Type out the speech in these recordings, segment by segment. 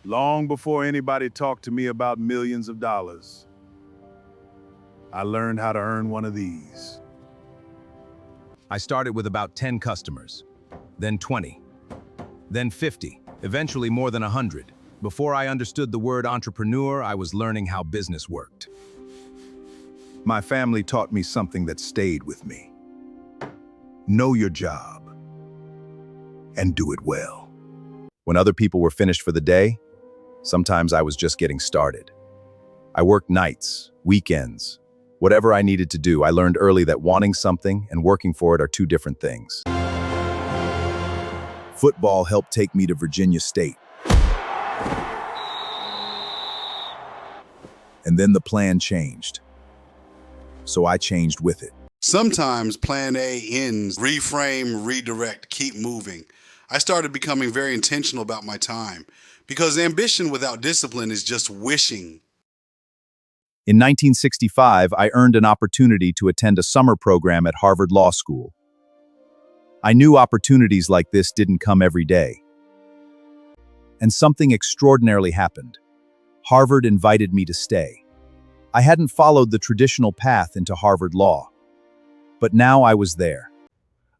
Long before anybody talked to me about millions of dollars, I learned how to earn one of these. I started with about 10 customers, then 20, then 50, eventually more than 100. Before I understood the word entrepreneur, I was learning how business worked. My family taught me something that stayed with me. Know your job and do it well. When other people were finished for the day, sometimes I was just getting started. I worked nights, weekends, whatever I needed to do. I learned early that wanting something and working for it are two different things. Football helped take me to Virginia State. And then the plan changed. So I changed with it. Sometimes plan A ends. Reframe, redirect, keep moving. I started becoming very intentional about my time because ambition without discipline is just wishing. In 1965, I earned an opportunity to attend a summer program at Harvard Law School. I knew opportunities like this didn't come every day. And something extraordinarily happened. Harvard invited me to stay. I hadn't followed the traditional path into Harvard Law. But now I was there.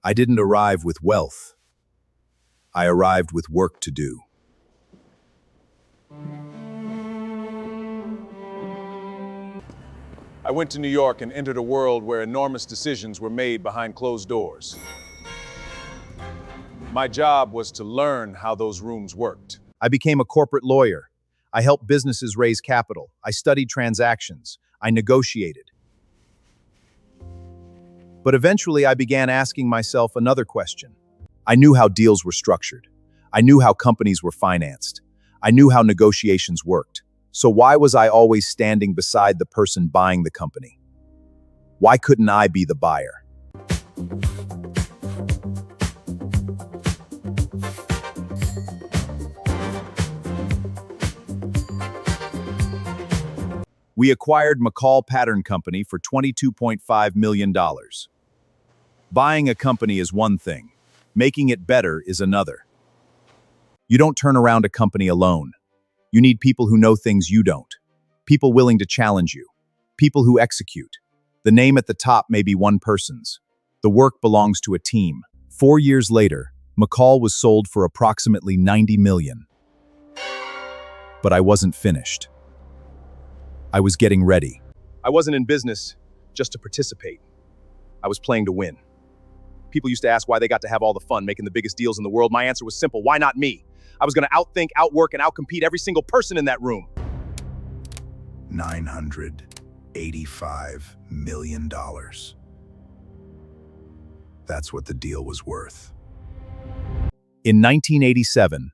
I didn't arrive with wealth. I arrived with work to do. I went to New York and entered a world where enormous decisions were made behind closed doors. My job was to learn how those rooms worked. I became a corporate lawyer. I helped businesses raise capital. I studied transactions. I negotiated. But eventually I began asking myself another question. I knew how deals were structured. I knew how companies were financed. I knew how negotiations worked. So why was I always standing beside the person buying the company? Why couldn't I be the buyer? We acquired McCall Pattern Company for $22.5 million. Buying a company is one thing. Making it better is another. You don't turn around a company alone. You need people who know things you don't. People willing to challenge you. People who execute. The name at the top may be one person's. The work belongs to a team. 4 years later, McCall was sold for approximately $90 million. But I wasn't finished. I was getting ready. I wasn't in business just to participate. I was playing to win. People used to ask why they got to have all the fun making the biggest deals in the world. My answer was simple. Why not me? I was going to outthink, outwork, and outcompete every single person in that room. $985 million. That's what the deal was worth. In 1987,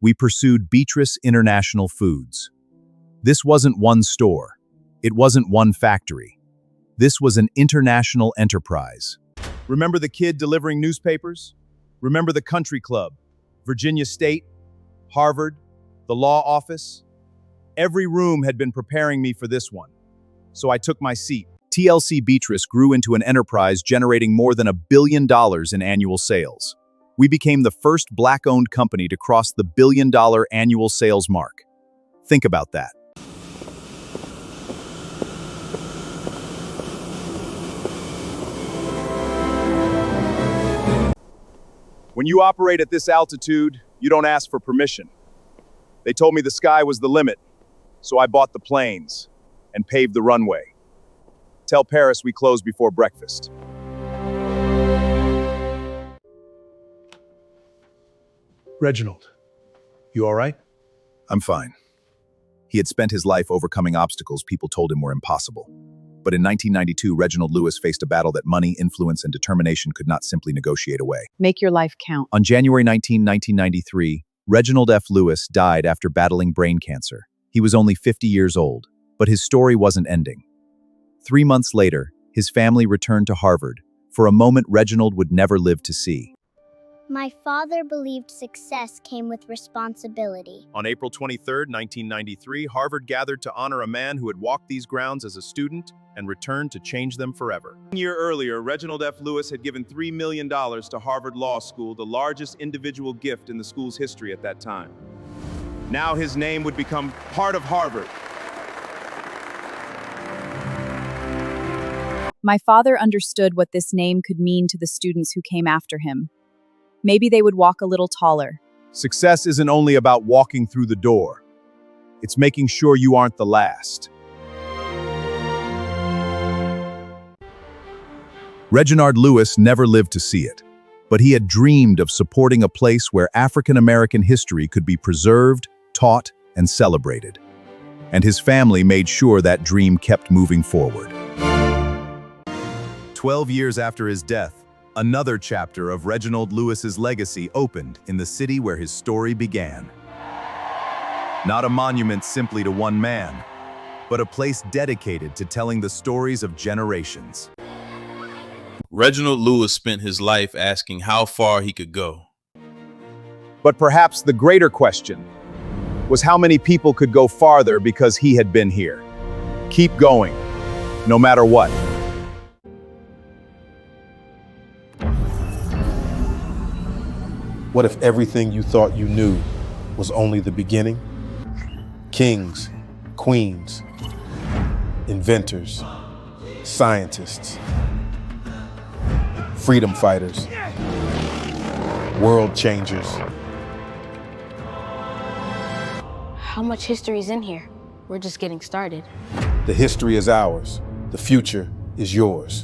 we pursued Beatrice International Foods. This wasn't one store. It wasn't one factory. This was an international enterprise. Remember the kid delivering newspapers? Remember the country club, Virginia State, Harvard, the law office? Every room had been preparing me for this one. So I took my seat. TLC Beatrice grew into an enterprise generating more than $1 billion in annual sales. We became the first Black-owned company to cross the $1 billion annual sales mark. Think about that. When you operate at this altitude, you don't ask for permission. They told me the sky was the limit, so I bought the planes and paved the runway. Tell Paris we close before breakfast. Reginald, you all right? I'm fine. He had spent his life overcoming obstacles people told him were impossible. But in 1992, Reginald Lewis faced a battle that money, influence, and determination could not simply negotiate away. Make your life count. On January 19, 1993, Reginald F. Lewis died after battling brain cancer. He was only 50 years old, but his story wasn't ending. 3 months later, his family returned to Harvard for a moment Reginald would never live to see. My father believed success came with responsibility. On April 23, 1993, Harvard gathered to honor a man who had walked these grounds as a student and returned to change them forever. 1 year earlier, Reginald F. Lewis had given $3 million to Harvard Law School, the largest individual gift in the school's history at that time. Now his name would become part of Harvard. My father understood what this name could mean to the students who came after him. Maybe they would walk a little taller. Success isn't only about walking through the door. It's making sure you aren't the last. Reginald Lewis never lived to see it, but he had dreamed of supporting a place where African American history could be preserved, taught, and celebrated. And his family made sure that dream kept moving forward. 12 years after his death, another chapter of Reginald Lewis's legacy opened in the city where his story began. Not a monument simply to one man, but a place dedicated to telling the stories of generations. Reginald Lewis spent his life asking how far he could go. But perhaps the greater question was how many people could go farther because he had been here. Keep going, no matter what. What if everything you thought you knew was only the beginning? Kings, queens, inventors, scientists, freedom fighters, world changers. How much history is in here? We're just getting started. The history is ours. The future is yours.